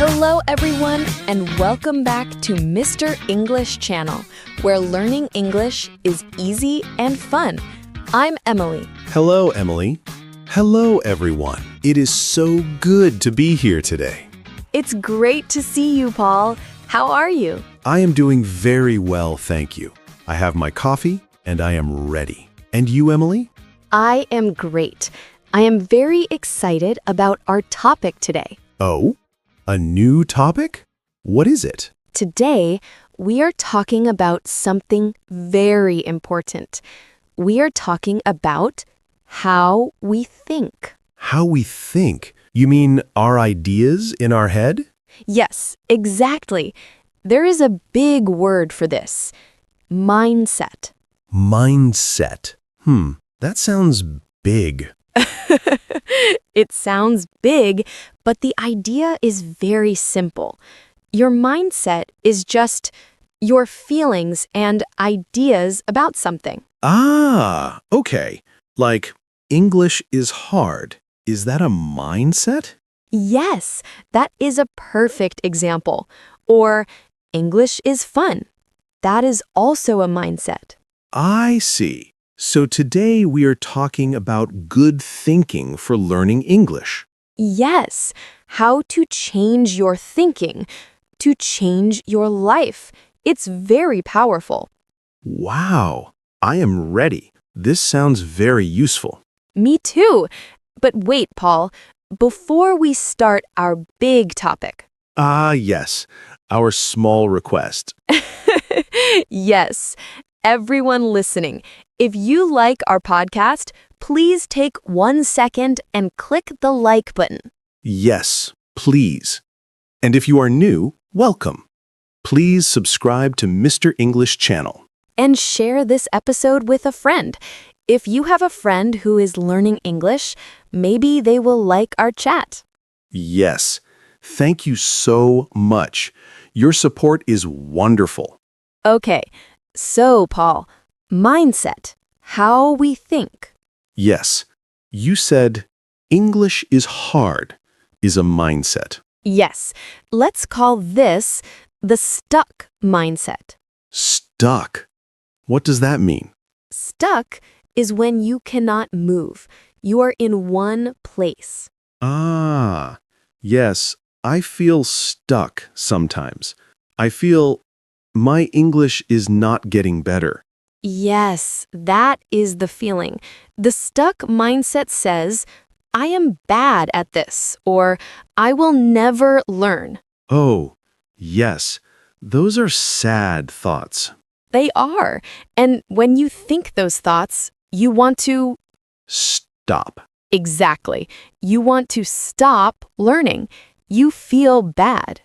Hello, everyone, and welcome back to Mr. English Channel, where learning English is easy and fun. I'm Emily. Hello, Emily. Hello, everyone. It is so good to be here today. It's great to see you, Paul. How are you? I am doing very well, thank you. I have my coffee, and I am ready. And you, Emily? I am great. I am very excited about our topic today. Oh, a new topic? What is it? Today, we are talking about something very important. We are talking about how we think. How we think? You mean our ideas in our head? Yes, exactly. There is a big word for this. Mindset. Mindset. That sounds big. It sounds big, but the idea is very simple. Your mindset is just your feelings and ideas about something. Ah, okay. Like, English is hard. Is that a mindset? Yes, that is a perfect example. Or English is fun. That is also a mindset. I see. So today we are talking about good thinking for learning English. Yes, how to change your thinking, to change your life. It's very powerful. Wow, I am ready. This sounds very useful. Me too. But wait, Paul, before we start our big topic. Yes, our small request. Yes, everyone listening, if you like our podcast, please take 1 second and click the like button. Yes, please. And if you are new, welcome. Please subscribe to Mr. English Channel. And share this episode with a friend. If you have a friend who is learning English, maybe they will like our chat. Yes, thank you so much. Your support is wonderful. Okay, so Paul, mindset, how we think. Yes, you said English is hard is a mindset. Yes, let's call this the stuck mindset. Stuck. What does that mean? Stuck is when you cannot move. You are in one place. Ah, yes, I feel stuck sometimes. I feel my English is not getting better. Yes, that is the feeling. The stuck mindset says, I am bad at this, or I will never learn. Oh, yes, those are sad thoughts. They are. And when you think those thoughts, you want to... Stop. Exactly. You want to stop learning. You feel bad.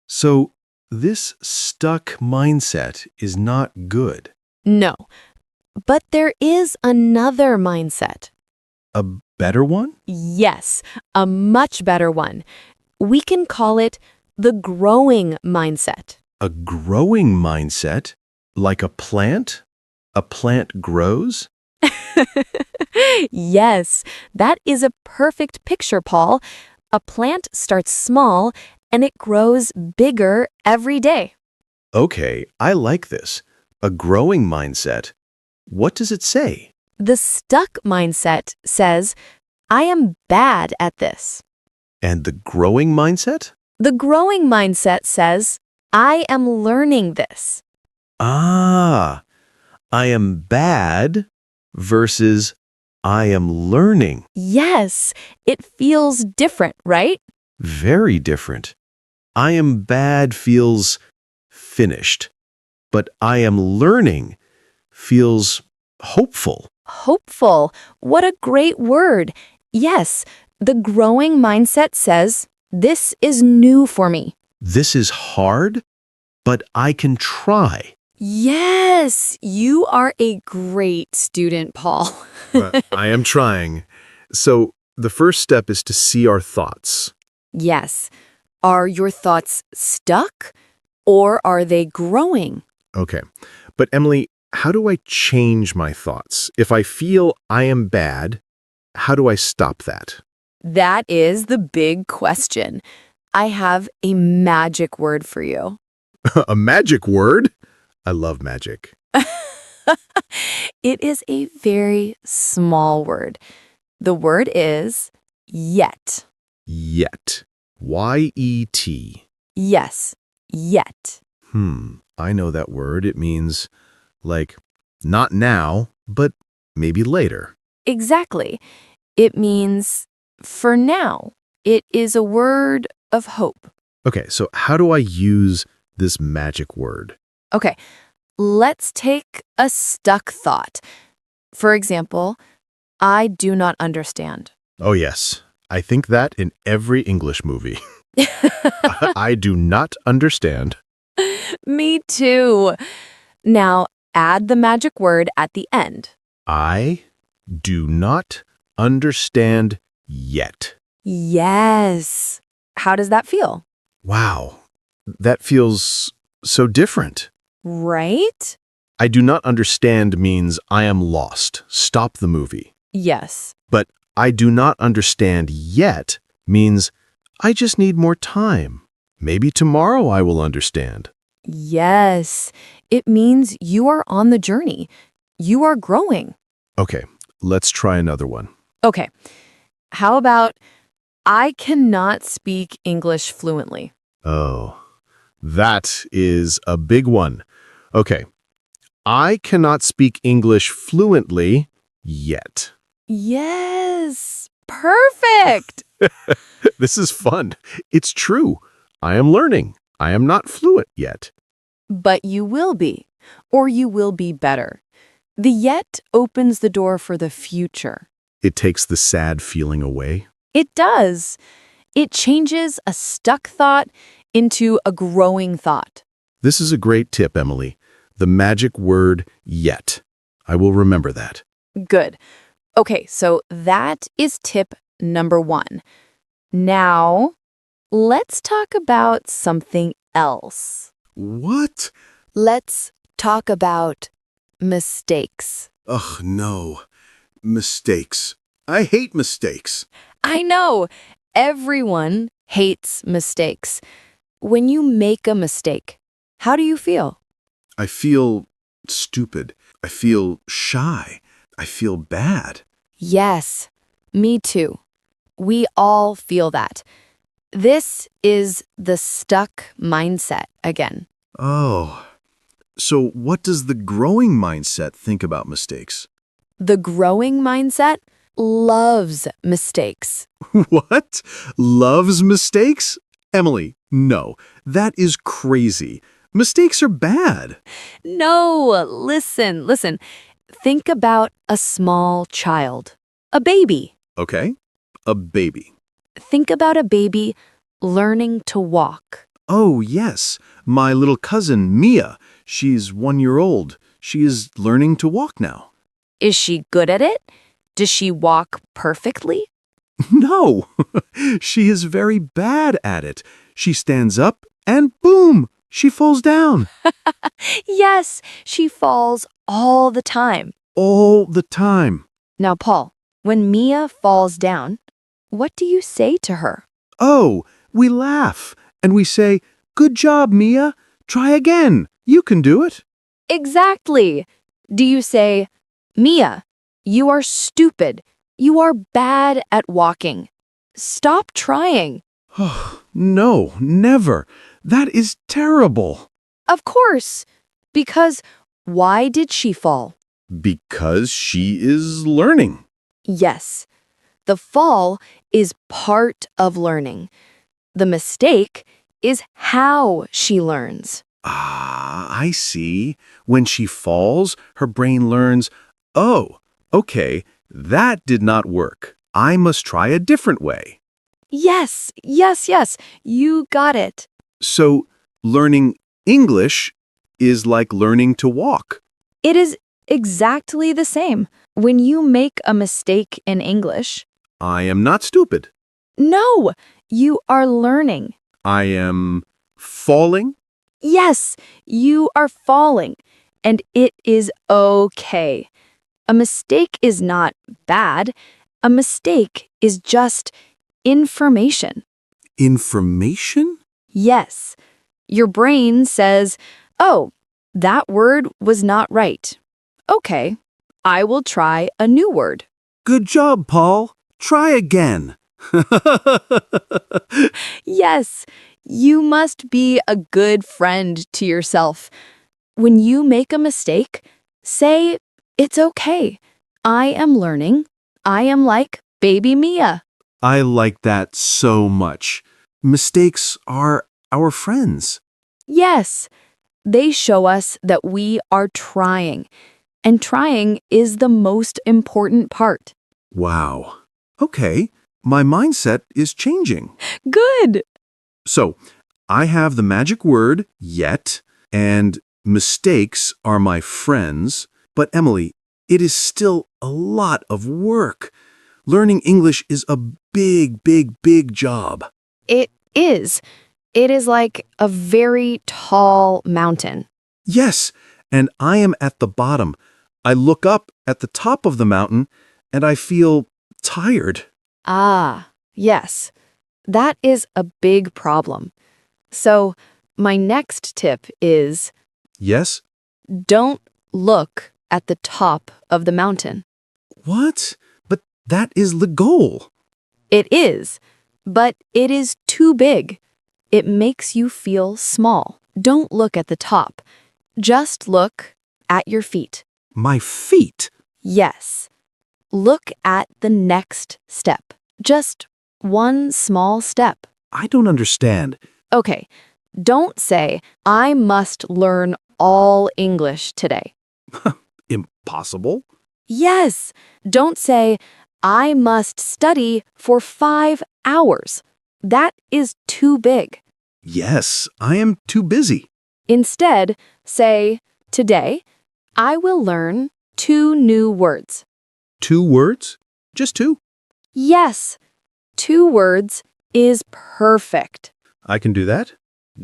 So, this stuck mindset is not good. No. But there is another mindset. A better one? Yes, a much better one. We can call it the growing mindset. A growing mindset? Like a plant? A plant grows? Yes, that is a perfect picture, Paul. A plant starts small and it grows bigger every day. Okay, I like this. A growing mindset. What does it say? The stuck mindset says, I am bad at this. And the growing mindset? The growing mindset says, I am learning this. Ah, I am bad versus I am learning. Yes, it feels different, right? Very different. I am bad feels finished, but I am learning feels hopeful. Hopeful. What a great word. Yes, the growing mindset says, this is new for me. This is hard, but I can try. Yes, you are a great student, Paul. I am trying. So the first step is to see our thoughts. Yes. Are your thoughts stuck or are they growing? Okay. But Emily, how do I change my thoughts? If I feel I am bad, how do I stop that? That is the big question. I have a magic word for you. A magic word? I love magic. It is a very small word. The word is yet. Yet. Y-E-T. Yes, yet. I know that word. It means, like, not now, but maybe later. Exactly. It means for now. It is a word of hope. Okay, so how do I use this magic word? Okay, let's take a stuck thought. For example, I do not understand. Oh, yes. I think that in every English movie. I do not understand. Me too. Now, add the magic word at the end. I do not understand yet. Yes. How does that feel? Wow, that feels so different. Right? I do not understand means I am lost. Stop the movie. Yes. But I do not understand yet means I just need more time. Maybe tomorrow I will understand. Yes. It means you are on the journey. You are growing. Okay, let's try another one. Okay. How about I cannot speak English fluently? Oh, that is a big one. Okay, I cannot speak English fluently yet. Yes. Perfect. This is fun. It's true. I am learning. I am not fluent yet. But you will be, or you will be better. The yet opens the door for the future. It takes the sad feeling away. It does. It changes a stuck thought into a growing thought. This is a great tip, Emily. The magic word yet. I will remember that. Good. Okay, so that is tip number 1. Now, let's talk about something else. What? Let's talk about mistakes. Ugh, no. Mistakes. I hate mistakes. I know. Everyone hates mistakes. When you make a mistake, how do you feel? I feel stupid. I feel shy. I feel bad. Yes, me too. We all feel that. This is the stuck mindset again. Oh. So what does the growing mindset think about mistakes? The growing mindset loves mistakes. What? Loves mistakes? Emily, no. That is crazy. Mistakes are bad. No, listen. Think about a small child, a baby. Okay. A baby. Think about a baby learning to walk. Oh, yes. My little cousin, Mia. She's 1 year old. She is learning to walk now. Is she good at it? Does she walk perfectly? No. She is very bad at it. She stands up and boom, she falls down. Yes, she falls all the time. All the time. Now, Paul, when Mia falls down, what do you say to her? Oh, we laugh and we say, "Good job, Mia. Try again. You can do it." Exactly. Do you say, Mia, you are stupid. You are bad at walking. Stop trying. Oh, no, never. That is terrible. Of course. Because why did she fall? Because she is learning. Yes. The fall is part of learning. The mistake is how she learns. Ah, I see. When she falls, her brain learns, oh, okay, that did not work. I must try a different way. Yes. You got it. So, learning English is like learning to walk. It is exactly the same. When you make a mistake in English, I am not stupid. no, you are learning. I am falling. Yes, you are falling, and it is okay. A mistake is not bad. A mistake is just information. Information? Yes. Your brain says, oh, that word was not right. Okay, I will try a new word. Good job, Paul. Try again. Yes, you must be a good friend to yourself. When you make a mistake, say, it's okay. I am learning. I am like baby Mia. I like that so much. Mistakes are our friends. Yes, they show us that we are trying, and trying is the most important part. Wow. Okay, my mindset is changing. Good. So, I have the magic word, yet, and mistakes are my friends. But Emily, it is still a lot of work. Learning English is a big, big, big job. It is. It is like a very tall mountain. Yes, and I am at the bottom. I look up at the top of the mountain and I feel tired. Ah, yes. That is a big problem. So, my next tip is Yes? don't look at the top of the mountain. What? But that is the goal. It is, but it is too big. It makes you feel small. Don't look at the top. Just look at your feet. My feet. Yes. Look at the next step. Just one small step. I don't understand. Okay, don't say, I must learn all English today. Impossible? Yes, don't say, I must study for 5 hours. That is too big. Yes, I am too busy. Instead, say, today, I will learn 2 new words. 2 words? Just 2? Yes, 2 words is perfect. I can do that.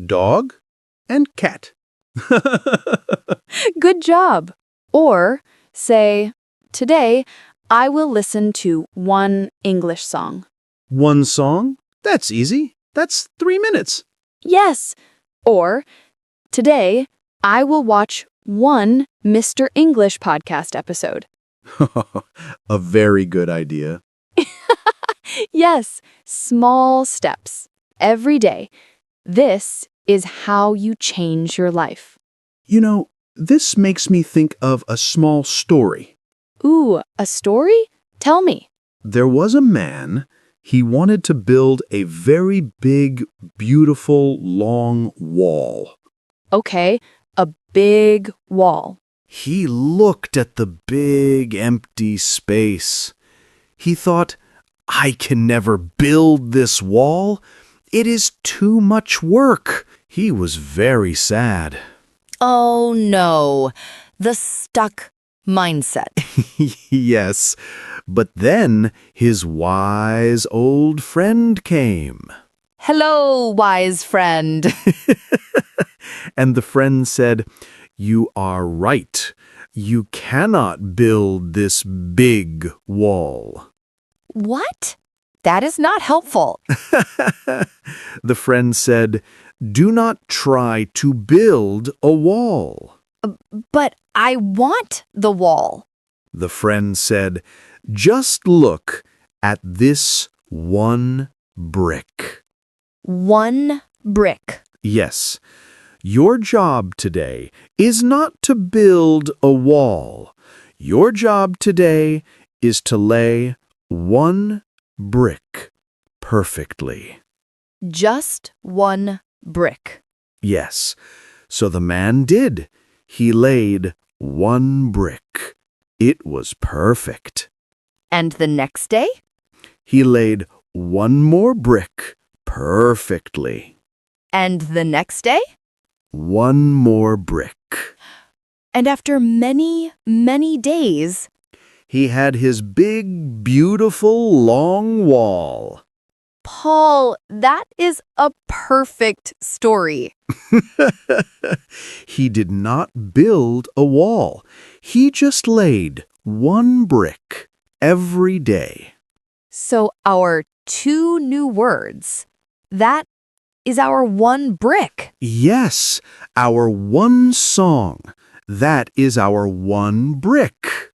Dog and cat. Good job. Or say, today, I will listen to 1 English song. 1 song? That's easy. That's 3 minutes. Yes. Or, today, I will watch 1 Mr. English podcast episode. A very good idea. Yes, small steps. Every day. This is how you change your life. You know, this makes me think of a small story. Ooh, a story? Tell me. There was a man. He wanted to build a very big, beautiful, long wall. Okay, a big wall. He looked at the big, empty space. He thought, I can never build this wall. It is too much work. He was very sad. Oh no, the stuck mindset. Yes, but then his wise old friend came. Hello, wise friend. And the friend said, You are right. You cannot build this big wall. What? That is not helpful. The friend said, Do not try to build a wall. But I want the wall. The friend said, Just look at this one brick. 1 brick. Yes, your job today is not to build a wall. Your job today is to lay 1 brick perfectly. Just 1 brick. Yes, so the man did. He laid 1 brick. It was perfect. And the next day? He laid 1 more brick perfectly. And the next day? 1 more brick. And after many, many days, He had his big, beautiful, long wall. Paul, that is a perfect story. He did not build a wall. He just laid 1 brick every day. So our 2 new words, That is our one brick. Yes, our one song. That is our one brick.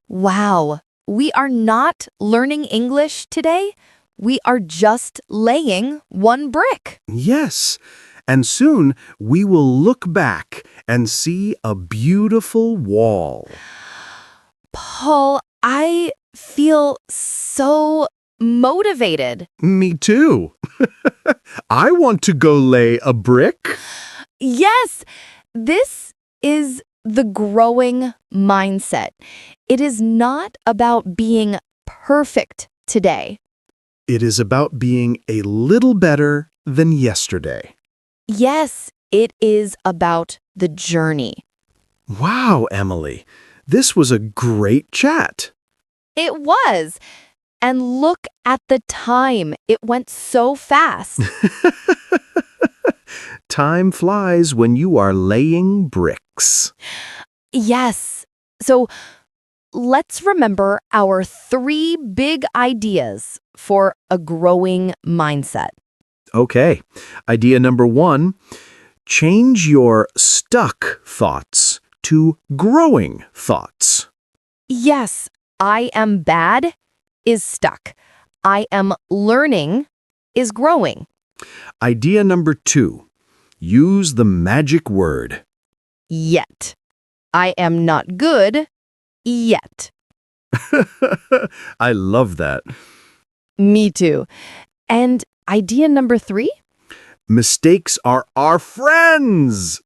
Wow, we are not learning English today. We are just laying one brick. Yes, and soon we will look back and see a beautiful wall. Paul, I feel so motivated. Me too. I want to go lay a brick. Yes, this is the growing mindset. It is not about being perfect today. It is about being a little better than yesterday. Yes, it is about the journey. Wow, Emily, this was a great chat. It was. And look at the time. It went so fast. Time flies when you are laying bricks. Yes. So let's remember our 3 big ideas for a growing mindset. Okay, idea number 1, change your stuck thoughts to growing thoughts. Yes, I am bad is stuck. I am learning is growing. Idea number 2, use the magic word. Yet. I am not good yet. I love that. Me too. And idea number 3? Mistakes are our friends.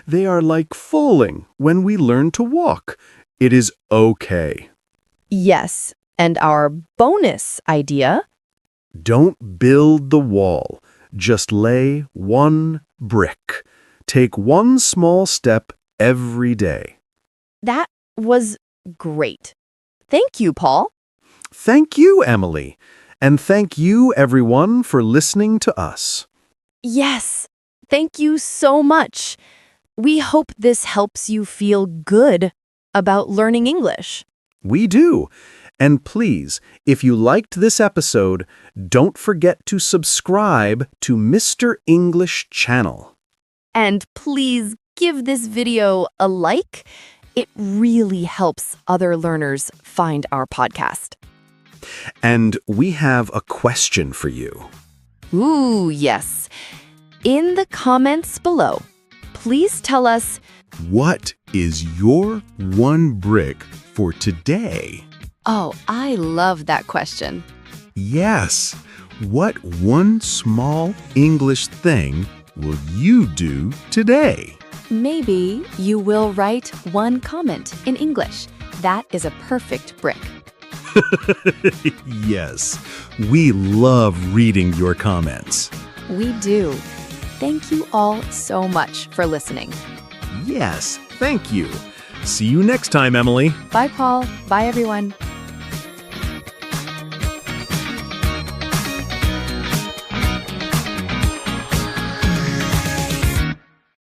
They are like falling when we learn to walk. It is okay. Yes. And our bonus idea? Don't build the wall. Just lay one brick. Take one small step every day. That was great. Thank you, Paul. Thank you, Emily. And thank you, everyone, for listening to us. Yes. Thank you so much. We hope this helps you feel good about learning English. We do. And please, if you liked this episode, don't forget to subscribe to Mr. English channel. And please give this video a like. It really helps other learners find our podcast. And we have a question for you. Ooh, yes. In the comments below, please tell us, What is your one brick for today? oh, I love that question. Yes. What one small English thing will you do today? Maybe you will write one comment in English. That is a perfect brick. Yes. We love reading your comments. We do. Thank you all so much for listening. Yes. Thank you. See you next time, Emily. Bye, Paul. Bye, everyone.